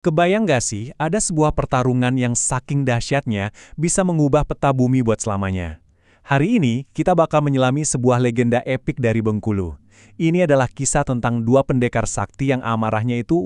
Kebayang gak sih, ada sebuah pertarungan yang saking dahsyatnya bisa mengubah peta bumi buat selamanya. Hari ini, kita bakal menyelami sebuah legenda epik dari Bengkulu. Ini adalah kisah tentang dua pendekar sakti yang amarahnya itu,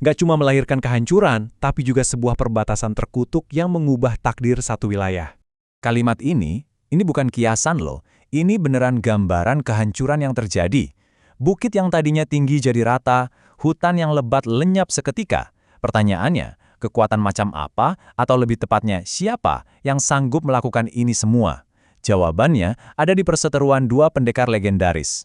gak cuma melahirkan kehancuran, tapi juga sebuah perbatasan terkutuk yang mengubah takdir satu wilayah. Kalimat ini bukan kiasan loh. Ini beneran gambaran kehancuran yang terjadi. Bukit yang tadinya tinggi jadi rata, hutan yang lebat lenyap seketika. Pertanyaannya, kekuatan macam apa, atau lebih tepatnya siapa yang sanggup melakukan ini semua? Jawabannya ada di perseteruan dua pendekar legendaris.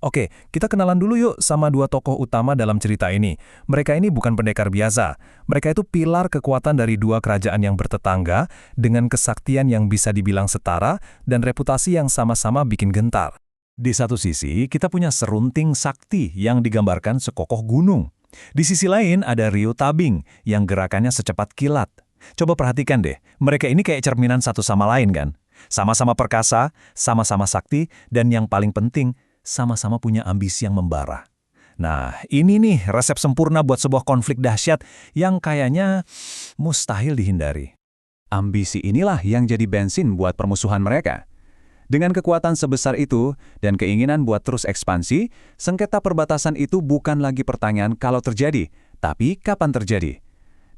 Oke, kita kenalan dulu yuk sama dua tokoh utama dalam cerita ini. Mereka ini bukan pendekar biasa. Mereka itu pilar kekuatan dari dua kerajaan yang bertetangga dengan kesaktian yang bisa dibilang setara dan reputasi yang sama-sama bikin gentar. Di satu sisi, kita punya serunting sakti yang digambarkan sekokoh gunung. Di sisi lain ada Ryo Tabing yang gerakannya secepat kilat. Coba perhatikan deh, mereka ini kayak cerminan satu sama lain kan? Sama-sama perkasa, sama-sama sakti, dan yang paling penting, sama-sama punya ambisi yang membara. Nah, ini nih resep sempurna buat sebuah konflik dahsyat yang kayaknya mustahil dihindari. Ambisi inilah yang jadi bensin buat permusuhan mereka. Dengan kekuatan sebesar itu dan keinginan buat terus ekspansi, sengketa perbatasan itu bukan lagi pertanyaan kalau terjadi, tapi kapan terjadi.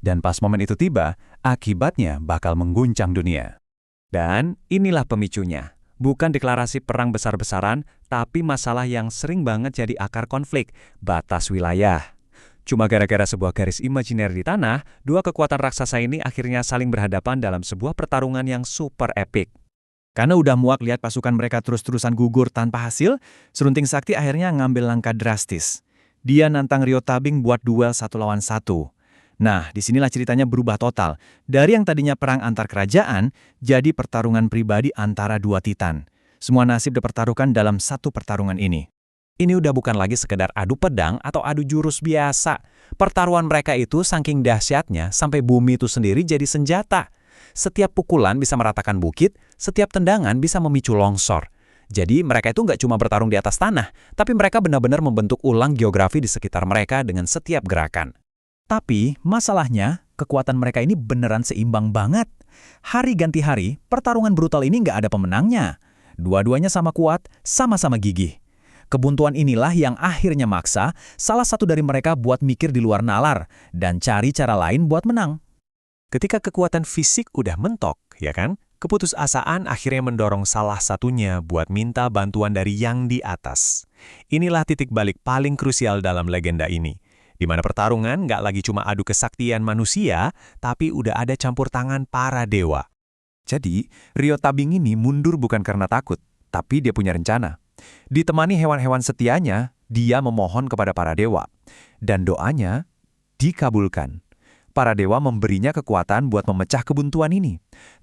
Dan pas momen itu tiba, akibatnya bakal mengguncang dunia. Dan inilah pemicunya. Bukan deklarasi perang besar-besaran, tapi masalah yang sering banget jadi akar konflik, batas wilayah. Cuma gara-gara sebuah garis imajiner di tanah, dua kekuatan raksasa ini akhirnya saling berhadapan dalam sebuah pertarungan yang super epik. Karena udah muak lihat pasukan mereka terus-terusan gugur tanpa hasil, Serunting Sakti akhirnya ngambil langkah drastis. Dia nantang Ryo Tabing buat duel 1 lawan 1. Nah, disinilah ceritanya berubah total. Dari yang tadinya perang antar kerajaan, jadi pertarungan pribadi antara dua titan. Semua nasib dipertaruhkan dalam satu pertarungan ini. Ini udah bukan lagi sekedar adu pedang atau adu jurus biasa. Pertaruhan mereka itu saking dahsyatnya sampai bumi itu sendiri jadi senjata. Setiap pukulan bisa meratakan bukit, setiap tendangan bisa memicu longsor. Jadi mereka itu nggak cuma bertarung di atas tanah, tapi mereka benar-benar membentuk ulang geografi di sekitar mereka dengan setiap gerakan. Tapi masalahnya, kekuatan mereka ini beneran seimbang banget. Hari ganti hari, pertarungan brutal ini nggak ada pemenangnya. Dua-duanya sama kuat, sama-sama gigih. Kebuntuan inilah yang akhirnya maksa salah satu dari mereka buat mikir di luar nalar dan cari cara lain buat menang. Ketika kekuatan fisik udah mentok, ya kan? Keputusasaan akhirnya mendorong salah satunya buat minta bantuan dari yang di atas. Inilah titik balik paling krusial dalam legenda ini, di mana pertarungan nggak lagi cuma adu kesaktian manusia, tapi udah ada campur tangan para dewa. Jadi, Ryo Tabing ini mundur bukan karena takut, tapi dia punya rencana. Ditemani hewan-hewan setianya, dia memohon kepada para dewa. Dan doanya dikabulkan. Para dewa memberinya kekuatan buat memecah kebuntuan ini.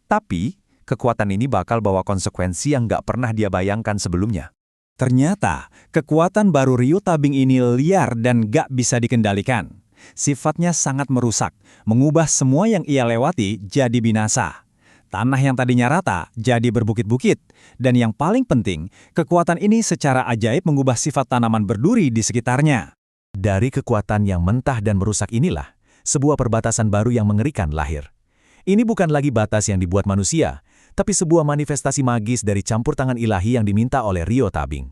Tapi, kekuatan ini bakal bawa konsekuensi yang nggak pernah dia bayangkan sebelumnya. Ternyata, kekuatan baru Ryo Tabing ini liar dan nggak bisa dikendalikan. Sifatnya sangat merusak, mengubah semua yang ia lewati jadi binasa. Tanah yang tadinya rata jadi berbukit-bukit. Dan yang paling penting, kekuatan ini secara ajaib mengubah sifat tanaman berduri di sekitarnya. Dari kekuatan yang mentah dan merusak inilah, sebuah perbatasan baru yang mengerikan lahir. Ini bukan lagi batas yang dibuat manusia, tapi sebuah manifestasi magis dari campur tangan ilahi yang diminta oleh Ryo Tabing.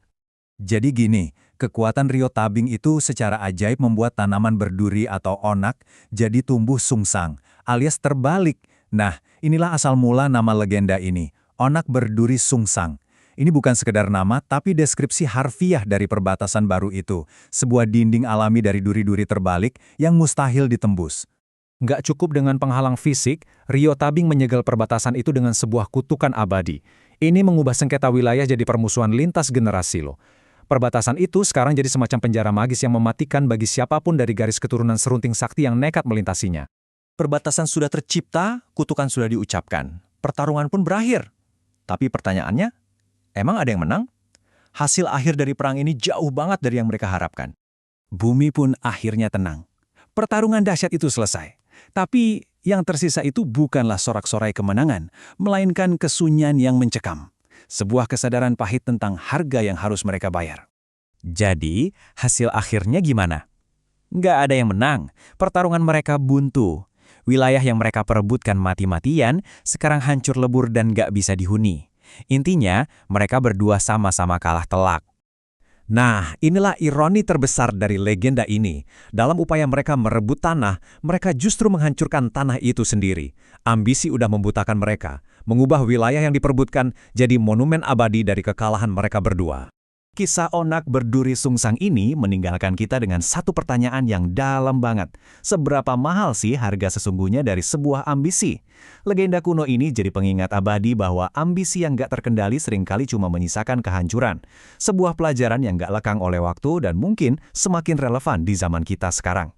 Jadi gini, kekuatan Ryo Tabing itu secara ajaib membuat tanaman berduri atau onak jadi tumbuh sungsang, alias terbalik. Nah, inilah asal mula nama legenda ini, onak berduri sungsang. Ini bukan sekedar nama, tapi deskripsi harfiah dari perbatasan baru itu, sebuah dinding alami dari duri-duri terbalik yang mustahil ditembus. Nggak cukup dengan penghalang fisik, Ryo Tabing menyegel perbatasan itu dengan sebuah kutukan abadi. Ini mengubah sengketa wilayah jadi permusuhan lintas generasi loh. Perbatasan itu sekarang jadi semacam penjara magis yang mematikan bagi siapapun dari garis keturunan Serunting Sakti yang nekat melintasinya. Perbatasan sudah tercipta, kutukan sudah diucapkan. Pertarungan pun berakhir. Tapi pertanyaannya, emang ada yang menang? Hasil akhir dari perang ini jauh banget dari yang mereka harapkan. Bumi pun akhirnya tenang. Pertarungan dahsyat itu selesai. Tapi yang tersisa itu bukanlah sorak-sorai kemenangan, melainkan kesunyian yang mencekam. Sebuah kesadaran pahit tentang harga yang harus mereka bayar. Jadi, hasil akhirnya gimana? Nggak ada yang menang, pertarungan mereka buntu. Wilayah yang mereka perebutkan mati-matian sekarang hancur lebur dan nggak bisa dihuni. Intinya, mereka berdua sama-sama kalah telak. Nah, inilah ironi terbesar dari legenda ini. Dalam upaya mereka merebut tanah, mereka justru menghancurkan tanah itu sendiri. Ambisi udah membutakan mereka, mengubah wilayah yang diperebutkan jadi monumen abadi dari kekalahan mereka berdua. Kisah Onak berduri sungsang ini meninggalkan kita dengan satu pertanyaan yang dalam banget. Seberapa mahal sih harga sesungguhnya dari sebuah ambisi? Legenda kuno ini jadi pengingat abadi bahwa ambisi yang gak terkendali seringkali cuma menyisakan kehancuran. Sebuah pelajaran yang gak lekang oleh waktu dan mungkin semakin relevan di zaman kita sekarang.